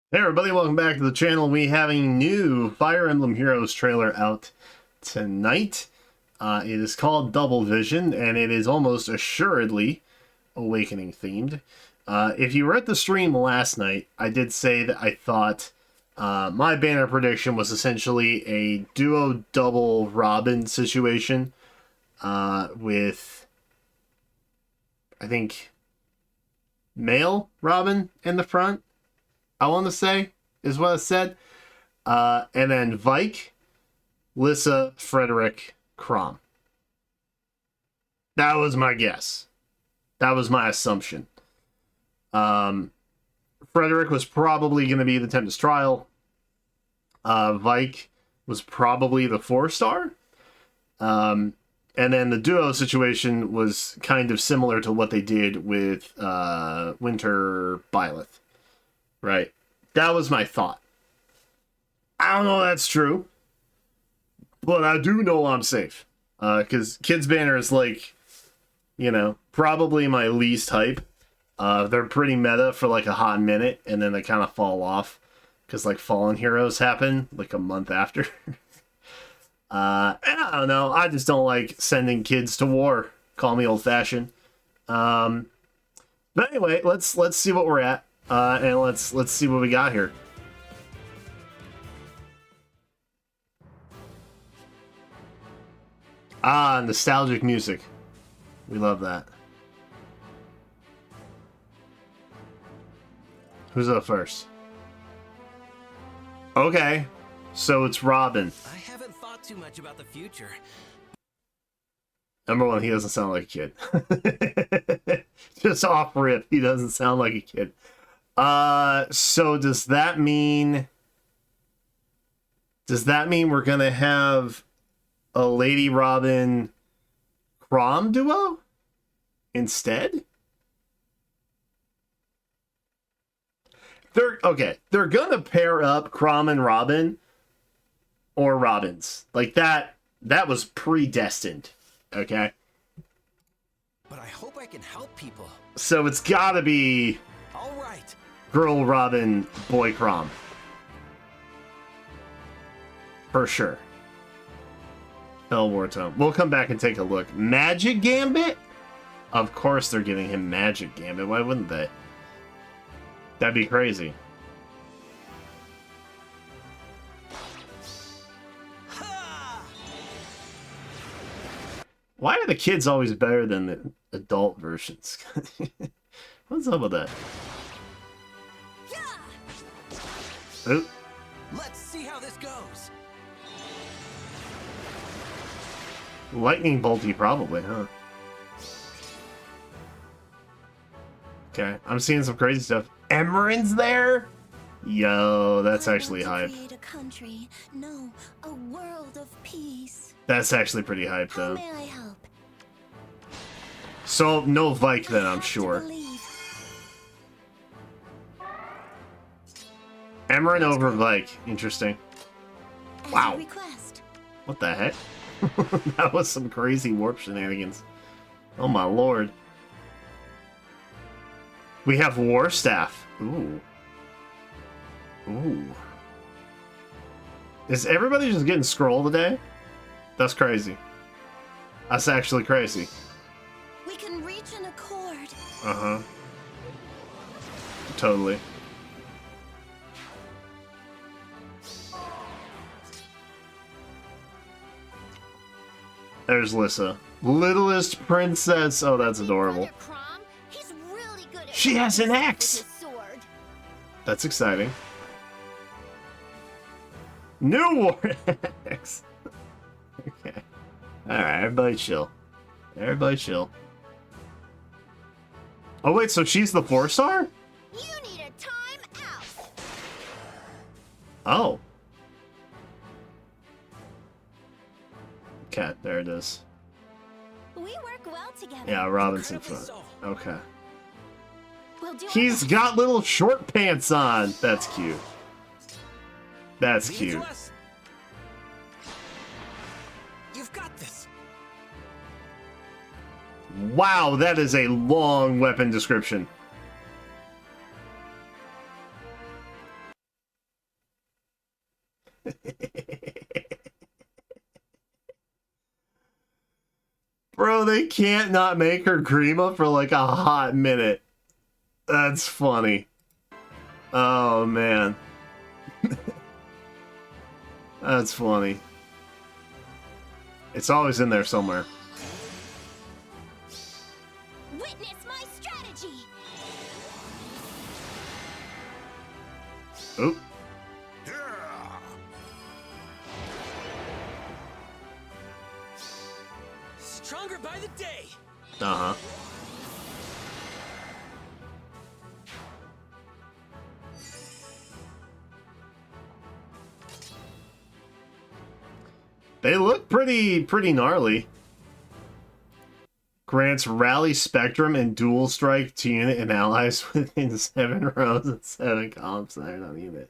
Hey everybody, welcome back to the channel. We have a new Fire Emblem Heroes trailer out tonight. It is called Double Vision, and it is almost assuredly Awakening themed. If you were at the stream last night, I did say that I thought my banner prediction was essentially a duo-double Robin situation with, I think, male Robin in the front. I want to say, is what I said. And then Vike, Lissa, Frederick, Crom. That was my guess. That was my assumption. Frederick was probably going to be the Tempest Trial. Vike was probably the 4-star. And then the duo situation was kind of similar to what they did with Winter Byleth. Right. That was my thought. I don't know if that's true, but I do know I'm safe. Because Kids Banner is like, you know, probably my least hype. They're pretty meta for like a hot minute, and then they kind of fall off. Because like Fallen Heroes happen like a month after. I don't know. I just don't like sending kids to war. Call me old-fashioned. But anyway, let's see what we're at. And let's see what we got here. Ah, nostalgic music. We love that. Who's up first? Okay, so it's Robin. I haven't thought too much about the future. Number one, he doesn't sound like a kid. Just off rip, he doesn't sound like a kid. So does that mean we're gonna have a Lady Robin Crom duo instead? They're gonna pair up Crom and Robin or Robins. Like that was predestined. Okay? But I hope I can help people. So it's gotta be All right. Girl Robin, Boy Crom. For sure. Bell Wartone. We'll come back and take a look. Magic Gambit? Of course they're giving him Magic Gambit. Why wouldn't they? That'd be crazy. Ha! Why are the kids always better than the adult versions? What's up with that? Ooh. Let's see how this goes. Lightning bolty, probably, huh? Okay, I'm seeing some crazy stuff. Emeren's there? Yo, that's actually hype. Create a country, no, a world of peace. That's actually pretty hype, How though. may I help? So, no Vike then, I I'm have to sure. believe. Emeren over Vike. Interesting. As Wow. you request. What the heck? That was some crazy warp shenanigans. Oh my lord. We have War Staff. Ooh. Ooh. Is everybody just getting scroll today? That's crazy. That's actually crazy. We can reach an accord. Uh-huh. Totally. There's Lissa. Littlest princess. Oh, that's adorable. Crom, he's really good at She has an axe. with his sword. That's exciting. New War Axe. Okay. Alright, everybody chill. Everybody chill. Oh wait, so she's the 4-star? You need a time out. Oh. Okay, there it is. We work well together. Yeah, Robinson Incredibly front. so. Okay. We'll do our He's best. got little short pants on. That's cute. That's Lead cute. to us. You've got this. Wow, that is a long weapon description. Bro, they can't not make her Grima for like a hot minute. That's funny. Oh, man. That's funny. It's always in there somewhere. Witness my strategy. Oop. Stronger by the day. Uh-huh. They look pretty gnarly. Grants rally spectrum and dual strike to unit and allies within 7 rows and 7 columns iron on unit.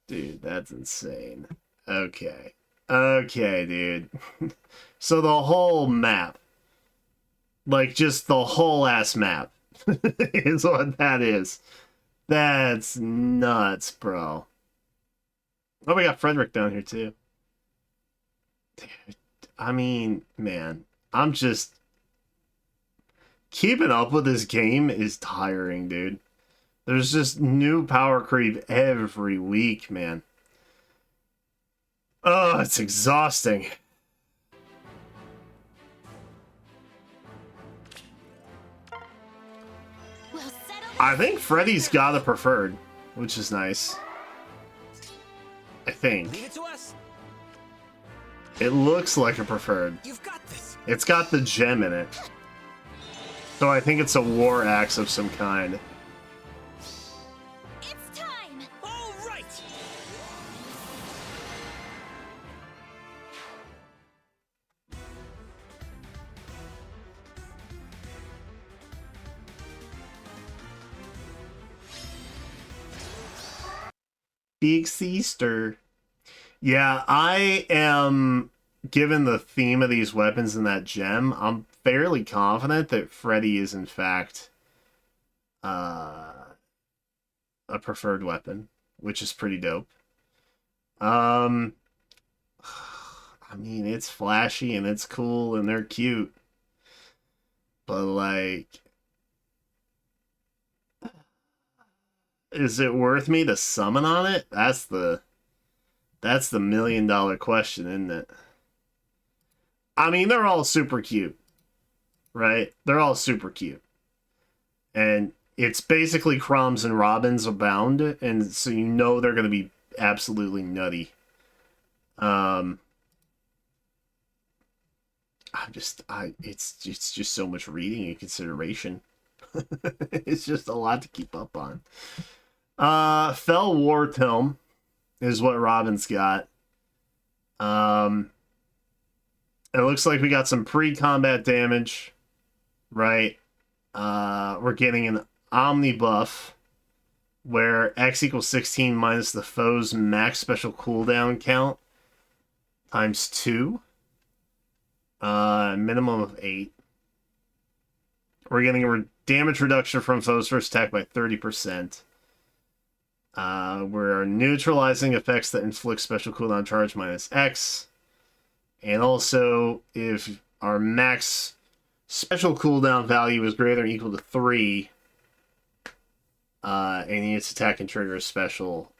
Dude, that's insane. Okay. Okay, dude. So the whole map. Like, just the whole ass map is what that is. That's nuts, bro. Oh, we got Frederick down here, too. Dude, I mean, man, I'm just... Keeping up with this game is tiring, dude. There's just new power creep every week, man. Oh, it's exhausting. I think Freddy's got a preferred, which is nice. I think. Leave it to us. It looks like a preferred. You've got this. It's got the gem in it. So I think it's a war axe of some kind. It's time. All right. Big Sister. Yeah, I am, given the theme of these weapons and that gem, I'm fairly confident that Freddy is in fact a preferred weapon, which is pretty dope. I mean, it's flashy and it's cool and they're cute. But like, is it worth me to summon on it? That's the $1 million question, isn't it? I mean, they're all super cute, right? They're all super cute. And it's basically Chroms and Robins abound, and so you know they're going to be absolutely nutty. It's just so much reading and consideration. It's just a lot to keep up on. Fell War Tome is what Robin's got. It looks like we got some pre-combat damage, right? We're getting an Omni buff, where X equals 16 minus the foe's max special cooldown count times 2. Minimum of 8. We're getting a damage reduction from foes first attack by 30%. We're neutralizing effects that inflict special cooldown charge minus X. And also, if our max special cooldown value is greater than or equal to 3, and its attack and trigger is special,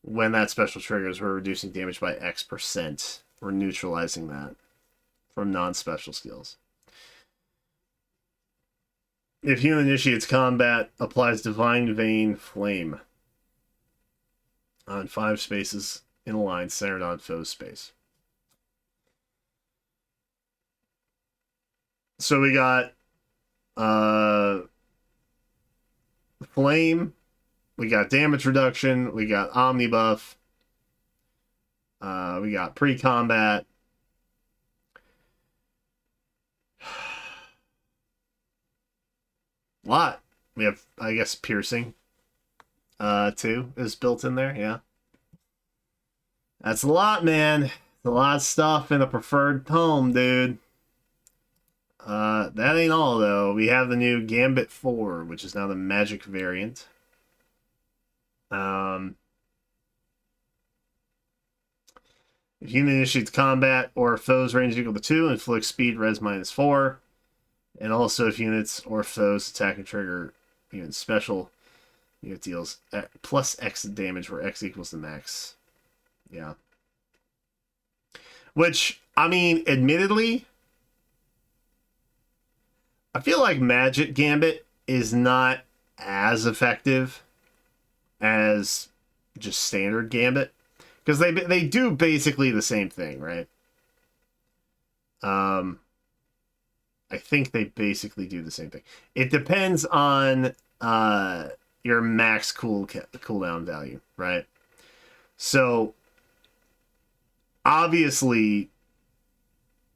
when that special triggers, we're reducing damage by X%. We're neutralizing that from non-special skills. If human initiates combat, applies Divine Vein Flame on 5 spaces in a line centered on foe's space. So we got Flame, we got damage reduction, we got Omni buff, we got pre-combat. Lot. We have, I guess, piercing too is built in there. Yeah, that's a lot, man. A lot of stuff in a preferred tome, dude. That ain't all though. We have the new Gambit 4, which is now the magic variant. If unit initiates combat or foes range equal to 2, inflict speed res -4. And also if units or foes attack and trigger unit special, unit deals plus X damage where X equals the max. Yeah. Which, I mean, admittedly, I feel like Magic Gambit is not as effective as just standard Gambit. Because they do basically the same thing, right? I think they basically do the same thing. It depends on your max cooldown value, right? So obviously,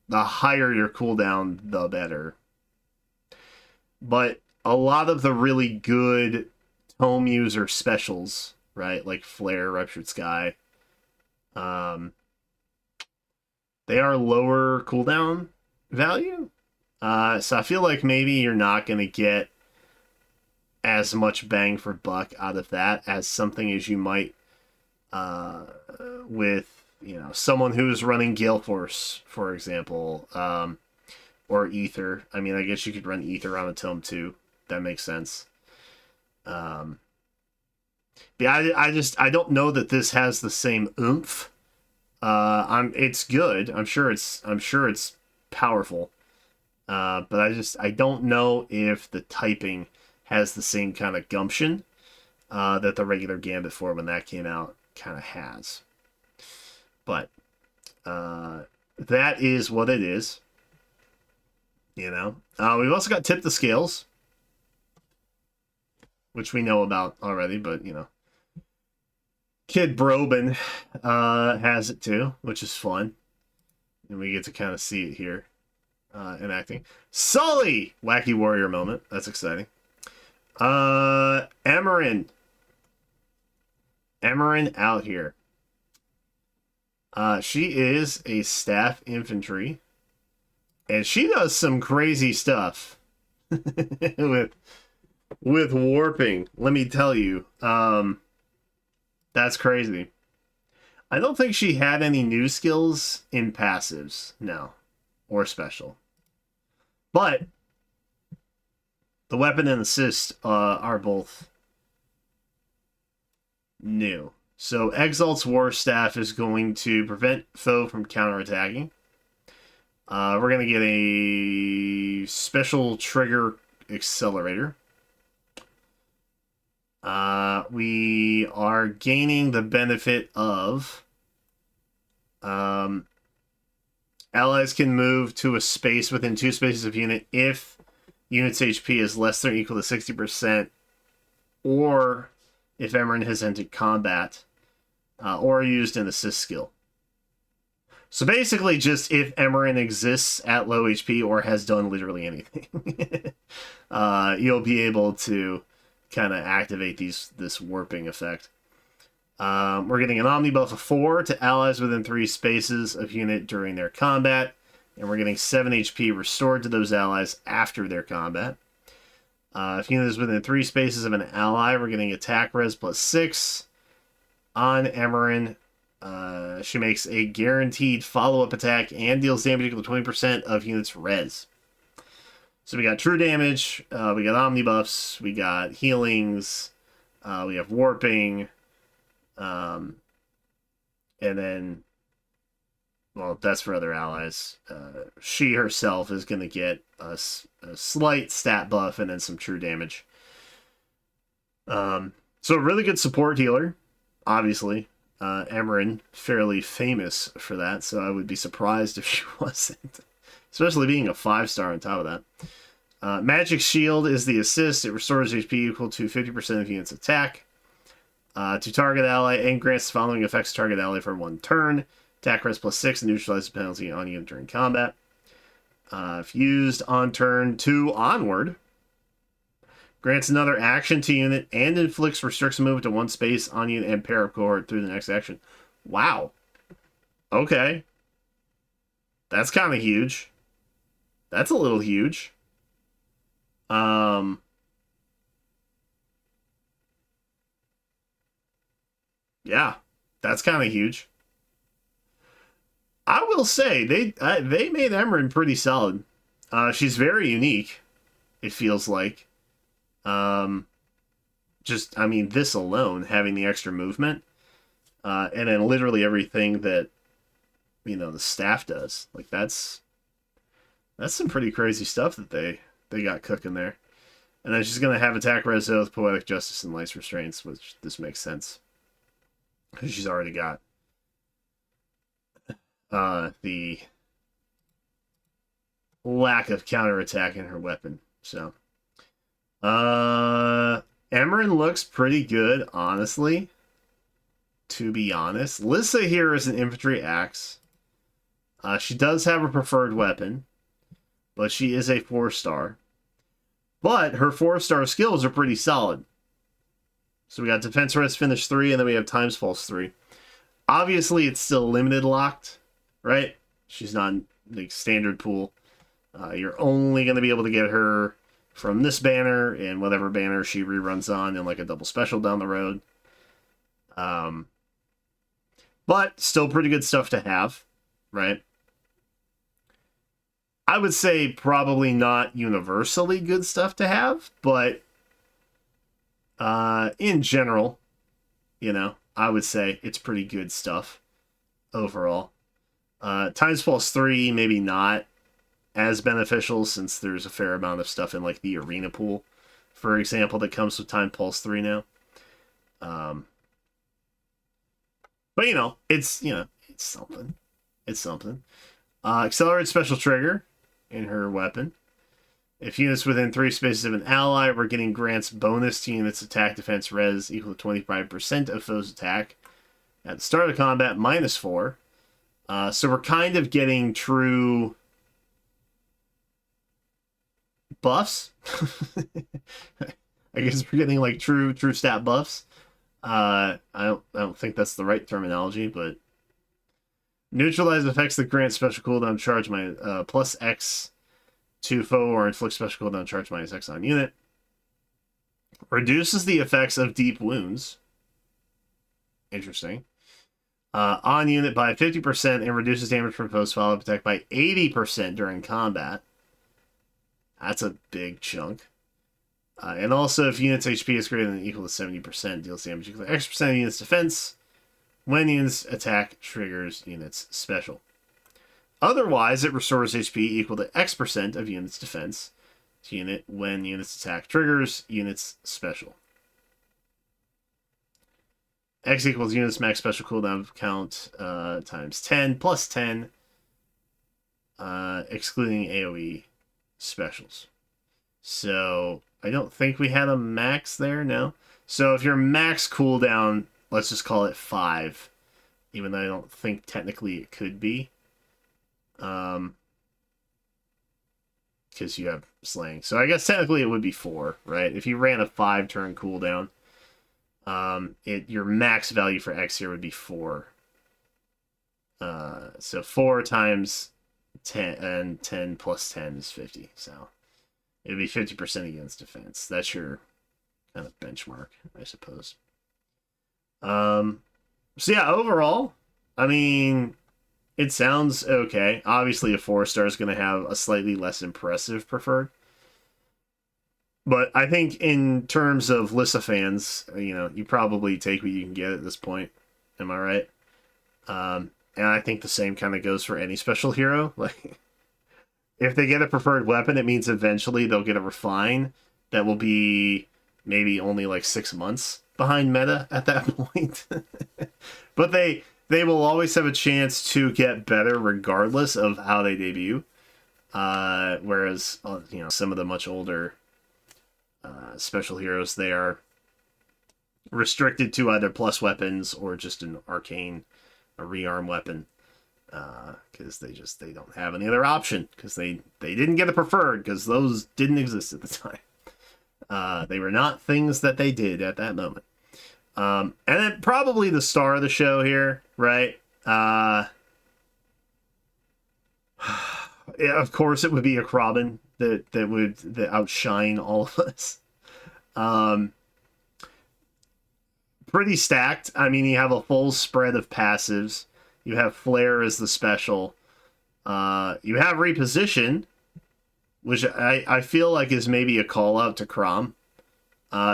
the higher your cooldown, the better. But a lot of the really good home user specials, right, like Flare, Ruptured Sky, they are lower cooldown value. So I feel like maybe you're not going to get as much bang for buck out of that as something as you might with, you know, someone who's running Gale Force, for example, or Ether. I mean, I guess you could run Ether on a tome too. That makes sense. Yeah, I don't know that this has the same oomph. It's good. I'm sure it's powerful. But I don't know if the typing has the same kind of gumption that the regular Gambit 4 when that came out kind of has. But that is what it is. You know, we've also got Tip the Scales, which we know about already, but you know, Kid Broben has it too, which is fun, and we get to kind of see it here enacting. Sully, Wacky Warrior moment. That's exciting. Emmeryn out here. She is a staff infantry, and she does some crazy stuff with warping. Let me tell you, that's crazy. I don't think she had any new skills in passives, no, or special. But the weapon and assist are both new. So Exalt's War Staff is going to prevent foe from counterattacking. We're going to get a special trigger accelerator. We are gaining the benefit of allies can move to a space within 2 spaces of unit if unit's HP is less than or equal to 60%, or if Emmeryn has entered combat, or used an assist skill. So basically, just if Emmeryn exists at low HP or has done literally anything, you'll be able to kind of activate this warping effect. We're getting an Omni buff of 4 to allies within 3 spaces of unit during their combat, and we're getting 7 HP restored to those allies after their combat. If unit is within 3 spaces of an ally, we're getting attack res plus 6 on Emmeryn. She makes a guaranteed follow-up attack and deals damage equal to 20% of unit's res. So we got true damage, we got Omni buffs, we got healings, we have warping, and then, well, that's for other allies. She herself is going to get a slight stat buff and then some true damage. So a really good support healer, obviously. Emmeryn, fairly famous for that, so I would be surprised if she wasn't. Especially being a 5-star on top of that. Magic Shield is the assist. It restores HP equal to 50% of unit's attack to target ally and grants the following effects to target ally for 1 turn. Attack res plus 6 and neutralizes the penalty on unit during combat. If used on turn 2 onward, grants another action to unit and inflicts restricts movement to 1 space on unit and pair up cohort through the next action. Wow. Okay. That's kind of huge. That's a little huge. Yeah, that's kind of huge. I will say they made Emran pretty solid. She's very unique. It feels like. Just I mean, this alone having the extra movement, and then literally everything that the staff does. Like that's some pretty crazy stuff that they got cooking there. And then she's gonna have attack res oath, poetic justice, and lice restraints, which this makes sense because she's already got the lack of counterattack in her weapon. So, Emran looks pretty good, honestly. To be honest, Lissa here is an infantry axe. She does have a preferred weapon, but she is a 4-star. But her 4-star skills are pretty solid. So we got defense res finish 3, and then we have times pulse 3. Obviously, it's still limited locked, right? She's not like standard pool. You're only going to be able to get her from this banner and whatever banner she reruns on in like a double special down the road. But still pretty good stuff to have, right? I would say probably not universally good stuff to have, but in general, I would say it's pretty good stuff overall. Times Pulse 3, maybe not as beneficial since there's a fair amount of stuff in like the arena pool, for example, that comes with Time Pulse 3 now. But it's something. It's something. Accelerated special trigger in her weapon. If units within 3 spaces of an ally were getting grants bonus to units attack defense res equal to 25% of foe's attack at the start of combat -4. So we're kind of getting true buffs. I guess we're getting like true stat buffs. I don't think that's the right terminology, but neutralize effects that grant special cooldown charge plus X to foe or inflict special cooldown charge -X on unit. Reduces the effects of deep wounds. Interesting. On unit by 50% and reduces damage from foes follow-up attack by 80% during combat. That's a big chunk. And also, if unit's HP is greater than or equal to 70%, deals damage equal to X% of unit's defense. When unit's attack triggers unit's special. Otherwise, it restores HP equal to X% of unit's defense to unit when unit's attack triggers unit's special. X equals unit's max special cooldown count times 10 plus 10, excluding AoE specials. So I don't think we had a max there, no. So if your max cooldown, let's just call it 5, even though I don't think technically it could be. Because you have slaying. So I guess technically it would be 4, right? If you ran a 5-turn cooldown, your max value for X here would be 4. So 4 times 10, and 10 plus 10 is 50. So it would be 50% against defense. That's your kind of benchmark, I suppose. So yeah, overall, I mean, it sounds okay. Obviously, a 4-star is going to have a slightly less impressive preferred. But I think in terms of Lissa fans, you probably take what you can get at this point. Am I right? And I think the same kind of goes for any special hero. Like, if they get a preferred weapon, it means eventually they'll get a refine that will be maybe only like 6 months behind meta at that point. But they will always have a chance to get better regardless of how they debut. Whereas, some of the much older special heroes, they are restricted to either plus weapons or just an arcane, a rearm weapon. Because they don't have any other option, because they didn't get a preferred, because those didn't exist at the time. They were not things that they did at that moment. And then probably the star of the show here, right? Yeah, of course it would be a Kraben that would outshine all of us. Pretty stacked. I mean, you have a full spread of passives. You have Flare as the special. You have Reposition, which I feel like is maybe a call out to Crom.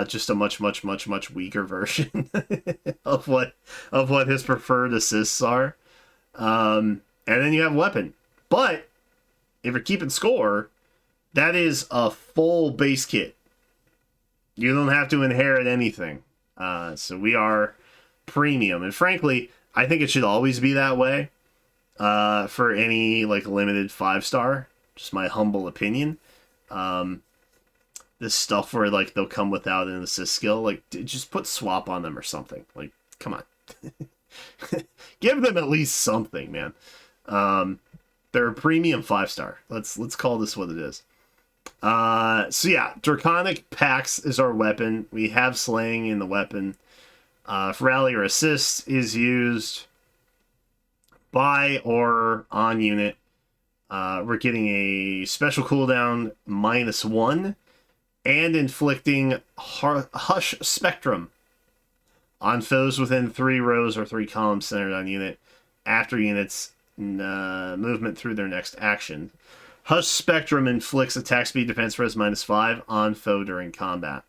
Just a much weaker version of what his preferred assists are. And then you have Weapon. But if you're keeping score, that is a full base kit. You don't have to inherit anything. So we are premium. And frankly, I think it should always be that way for any like limited 5-star. Just my humble opinion. This stuff where like they'll come without an assist skill, like just put swap on them or something. Like, come on. Give them at least something, man. They're a premium 5-star. Let's call this what it is. So yeah, Draconic Pax is our weapon. We have Slaying in the weapon. If Rally or Assist is used by or on unit, we're getting a special cooldown -1 and inflicting Hush Spectrum on foes within 3 rows or 3 columns centered on unit after units movement through their next action. Hush Spectrum inflicts attack speed defense res -5 on foe during combat.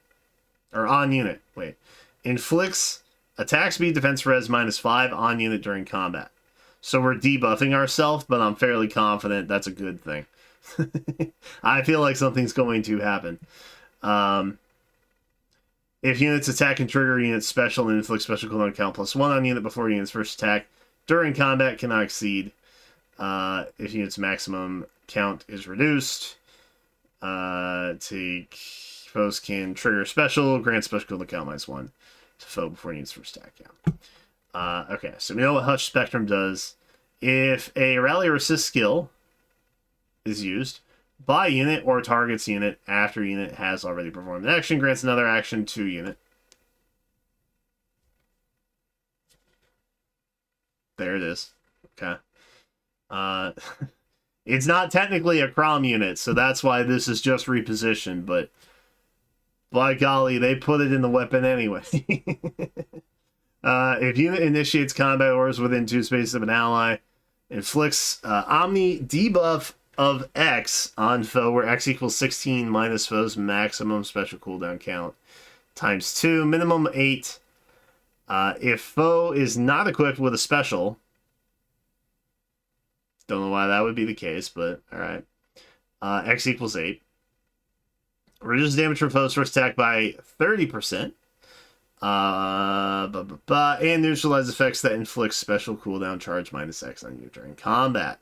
Or on unit, wait. Inflicts attack speed defense res -5 on unit during combat. So we're debuffing ourselves, but I'm fairly confident that's a good thing. I feel like something's going to happen. If units attack and trigger units special and inflict special cooldown count +1 on unit before unit's first attack during combat cannot exceed. If unit's maximum count is reduced, foes can trigger special, grant special cooldown count -1 to foe before unit's first attack count. Okay, so we know what Hush Spectrum does. If a rally or assist skill is used by unit or targets unit after unit has already performed an action, grants another action to unit. There it is. Okay. It's not technically a Crom unit, so that's why this is just repositioned, but by golly, they put it in the weapon anyway. If unit initiates combat orders within 2 spaces of an ally, inflicts Omni debuff of X on foe, where X equals 16 minus foe's maximum special cooldown count times 2, minimum 8. If foe is not equipped with a special, don't know why that would be the case, but alright. X equals 8. Reduces damage from foe's first attack by 30%. And neutralize effects that inflict special cooldown charge -X on you during combat.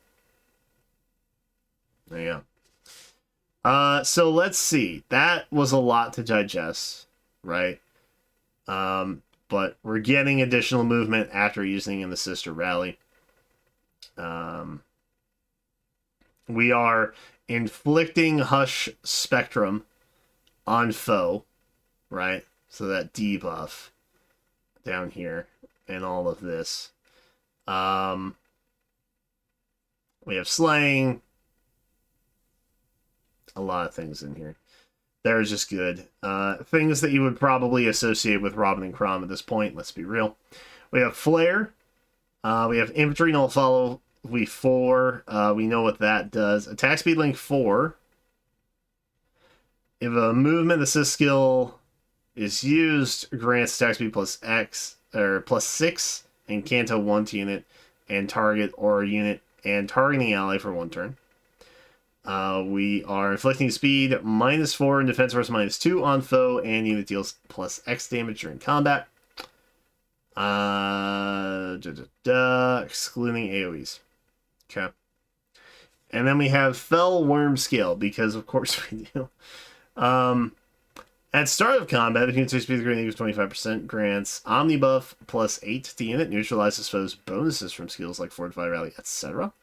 There you go. So let's see. That was a lot to digest, right? But we're getting additional movement after using an assist or rally. We are inflicting Hush Spectrum on foe, right? So that debuff down here and all of this. We have Slaying. A lot of things in here. They're just good. Things that you would probably associate with Robin and Crom at this point, let's be real. We have Flare. We have Infantry Null Follow. We 4. We know what that does. Attack Speed Link 4. If a movement assist skill is used, grants attack speed +X or +6 and Canto 1 to unit and target or unit and targeting ally for 1 turn. We are inflicting speed -4 and defense force -2 on foe, and unit deals +X damage during combat. Excluding AoEs. Okay. And then we have Fell Worm Scale, because of course we do. At start of combat, if unit speed greater than equals 25%, grants Omnibuff +8 to unit, neutralizes foes' bonuses from skills like Fortify, Rally, etc.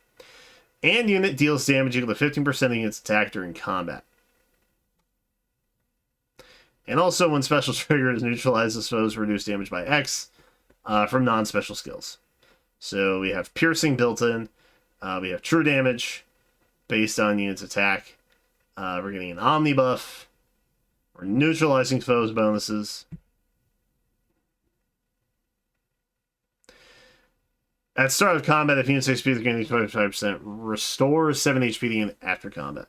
And unit deals damage equal to 15% of unit's attack during combat. And also, when special triggers, neutralizes foes' reduced damage by X from non-special skills. So we have Piercing built in. We have True Damage based on unit's attack. We're getting an Omnibuff. We're neutralizing foes' bonuses. At start of combat, if unit's HP is gaining 25%, restores 7 HP after combat.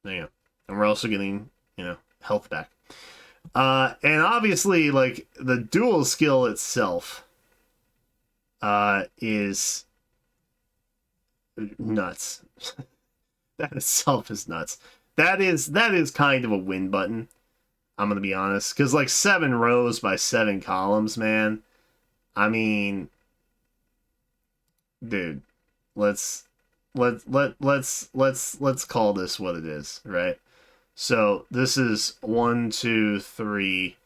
There you go. And we're also getting, health back. And obviously, like, the dual skill itself is nuts. That itself is nuts. That is kind of a win button. I'm gonna be honest, because like 7 rows by 7 columns, man. I mean, dude, let's call this what it is, right? So this is 1, 2, 3.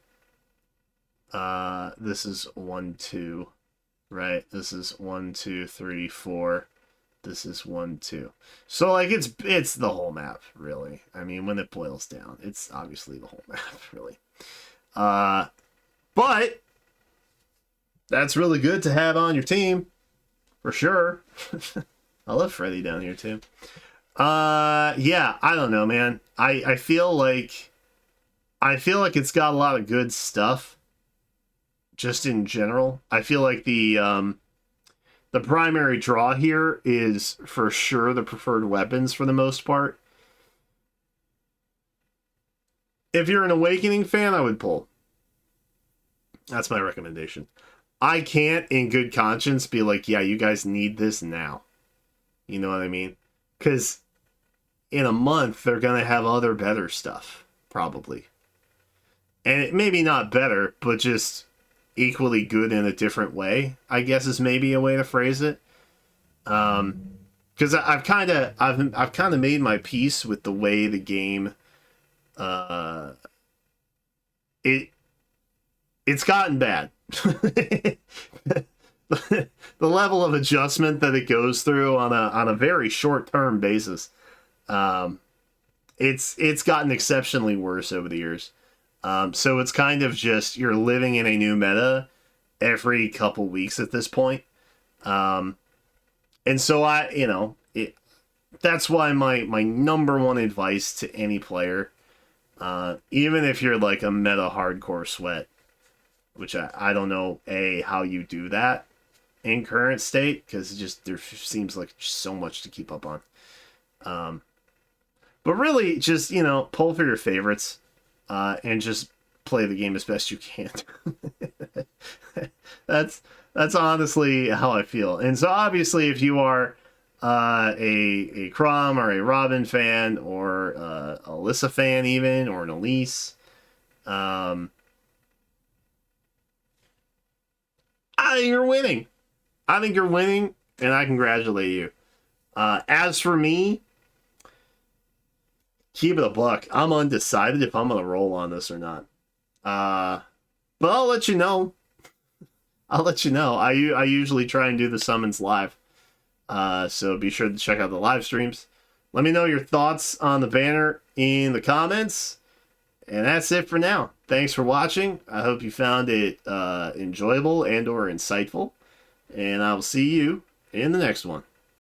This is 1, 2, right? This is 1, 2, 3, 4. This is 1, 2. So like it's the whole map, really. I mean, when it boils down, it's obviously the whole map, really. But that's really good to have on your team, for sure. I love Freddy down here too. Yeah, I don't know, man. I feel like it's got a lot of good stuff. Just in general, I feel like the primary draw here is for sure the preferred weapons for the most part. If you're an Awakening fan, I would pull. That's my recommendation. I can't, in good conscience, be like, yeah, you guys need this now. You know what I mean? Because in a month, they're going to have other better stuff, probably. And it, maybe not better, but just equally good in a different way, I guess is maybe a way to phrase it. Because I've kind of made my peace with the way the game it's gotten bad. The level of adjustment that it goes through on a very short-term basis, it's gotten exceptionally worse over the years. So it's kind of just you're living in a new meta every couple weeks at this point. And so that's why my number one advice to any player, even if you're like a meta hardcore sweat, which I don't know how you do that in current state, because it just there seems like so much to keep up on. But really, just pull for your favorites, and just play the game as best you can. That's honestly how I feel. And so obviously, if you are a Crom or a Robin fan, or a Alyssa fan even, or an Elise, I think you're winning. I think you're winning, and I congratulate you. As for me, keep it a buck. I'm undecided if I'm going to roll on this or not. But I'll let you know. I usually try and do the summons live. So be sure to check out the live streams. Let me know your thoughts on the banner in the comments. And that's it for now. Thanks for watching. I hope you found it enjoyable and or insightful. And I will see you in the next one.